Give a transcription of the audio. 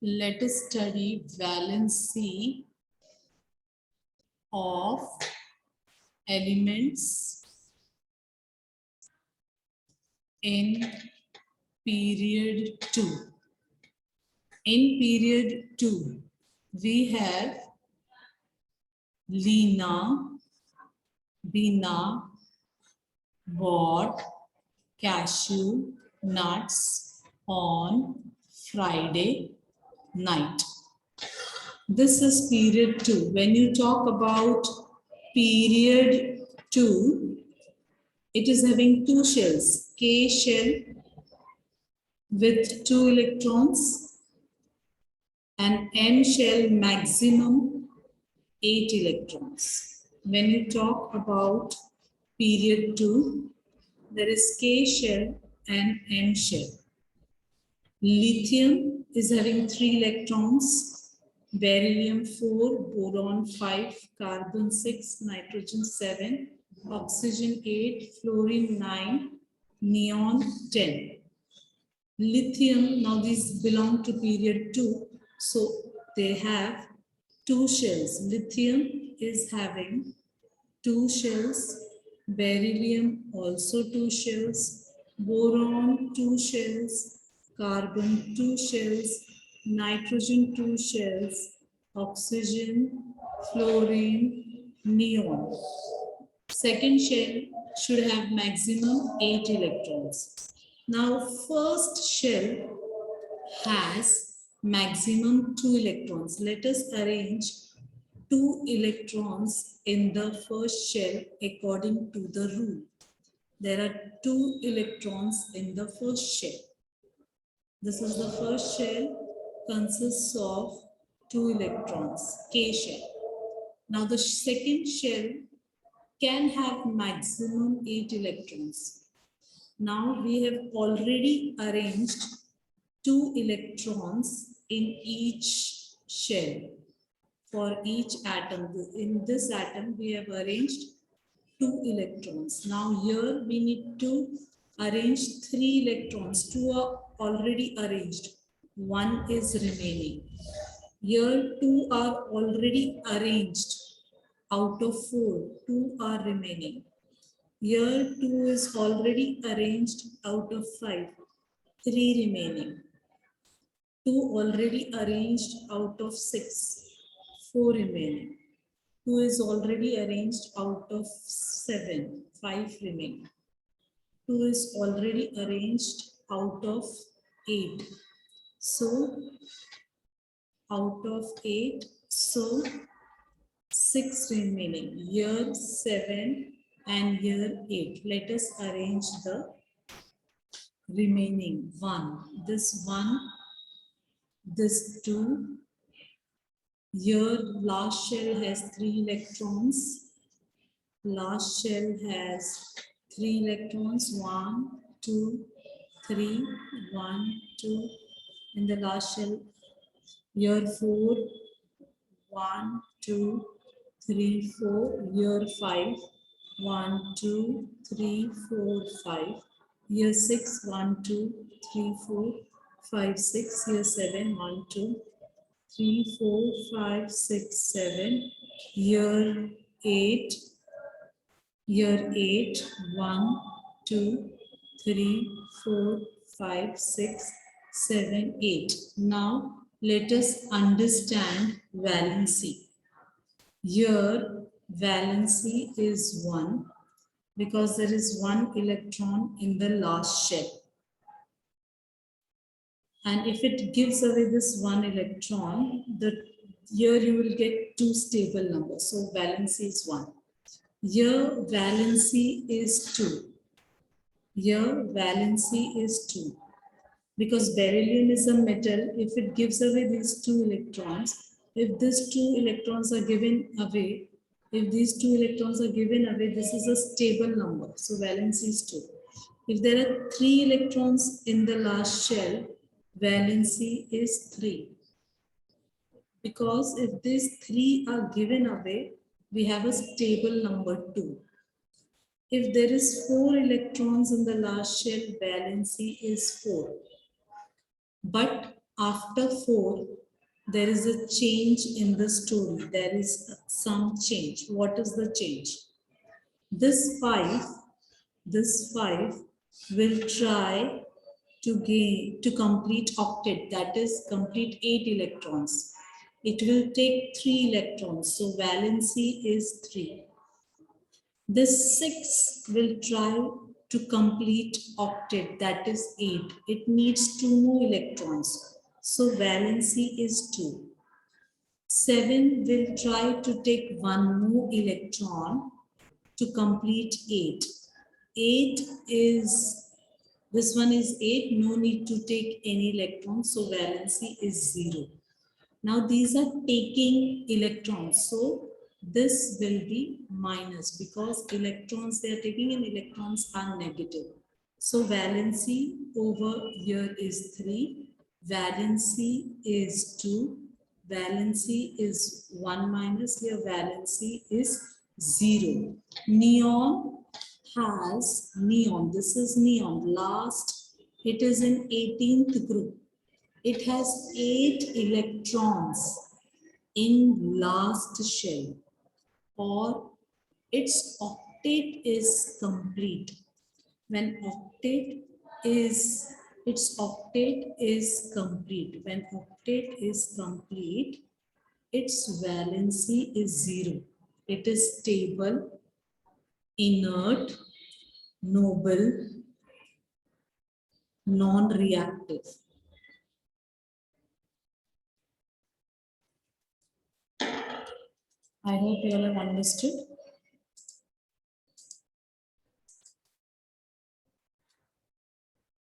Let us study valency of elements in period 2. In period 2, we have Lena, Bina bought cashew nuts on Friday night. This is period 2. When you talk about period 2, it is having two shells, K shell with 2 electrons and N shell maximum 8 electrons. When you talk about period 2, there is K shell and N shell. Lithium is having 3 electrons, beryllium 4, boron 5, carbon 6, nitrogen 7, oxygen 8, fluorine 9, neon 10. Lithium, now these belong to period 2, so they have 2 shells. Lithium is having 2 shells, beryllium also 2 shells, boron 2 shells, carbon 2 shells, nitrogen 2 shells, oxygen, fluorine, neon. Second shell should have maximum 8 electrons. Now first shell has maximum 2 electrons. Let us arrange 2 electrons in the first shell according to the rule. There are 2 electrons in the first shell. This is the first shell, consists of 2 electrons, K shell. Now the second shell can have maximum 8 electrons. Now we have already arranged 2 electrons in each shell for each atom. In this atom, we have arranged 2 electrons. Now here we need to arrange 3 electrons. 2 are already arranged. 1 is remaining. Here 2 are already arranged. Out of 4, 2 are remaining. Here 2 is already arranged out of 5, 3 remaining. 2 already arranged out of 6, 4 remaining. 2 is already arranged out of 7, 5 remaining. 2 is already arranged out of 8. So, out of 8, so 6 remaining. Here 7 and here 8. Let us arrange the remaining 1. This 1, this 2. Here last shell has 3 electrons. Last shell has 3 electrons. 1, 2, 3. 1, 2. In the last shell, here 4. 1, 2, 3, 4. Here 5. 1, 2, 3, 4, 5. Here 6. 1, 2, 3, 4, 5, 6. Here 7. 1, 2, 3, 4, 5, 6, 7. Here 8. Here 8. 1, 2, 3, 4, 5, 6, 7, 8. Now let us understand valency. Here valency is 1 because there is 1 electron in the last shell. And if it gives away this 1 electron, here you will get 2 stable numbers. So valency is 1. Here valency is 2. Here valency is 2. Because beryllium is a metal, if it gives away these 2 electrons, if these 2 electrons are given away, if these 2 electrons are given away, this is a stable number. So valency is 2. If there are 3 electrons in the last shell, valency is 3. Because if these 3 are given away, we have a stable number 2. If there is 4 electrons in the last shell, valency is 4. But after 4, there is a change in the story. There is some change. What is the change? This 5 will try to complete octet, that is complete 8 electrons. It will take 3 electrons, so valency is 3. This 6 will try to complete octet, that is 8. It needs 2 more electrons, so valency is 2. 7 will try to take 1 more electron to complete 8. 8 is, this one is 8, no need to take any electrons, so valency is 0. Now these are taking electrons, so this will be minus because electrons they are taking and electrons are negative. So valency over here is 3, valency is 2, valency is 1 minus, here valency is 0. Neon has, neon, this is neon, last, it is in 18th group. It has 8 electrons in last shell, or its octet is complete. When octet is, its octet is complete. When octet is complete, its valency is 0. It is stable, inert, noble, non-reactive. I hope you all have understood.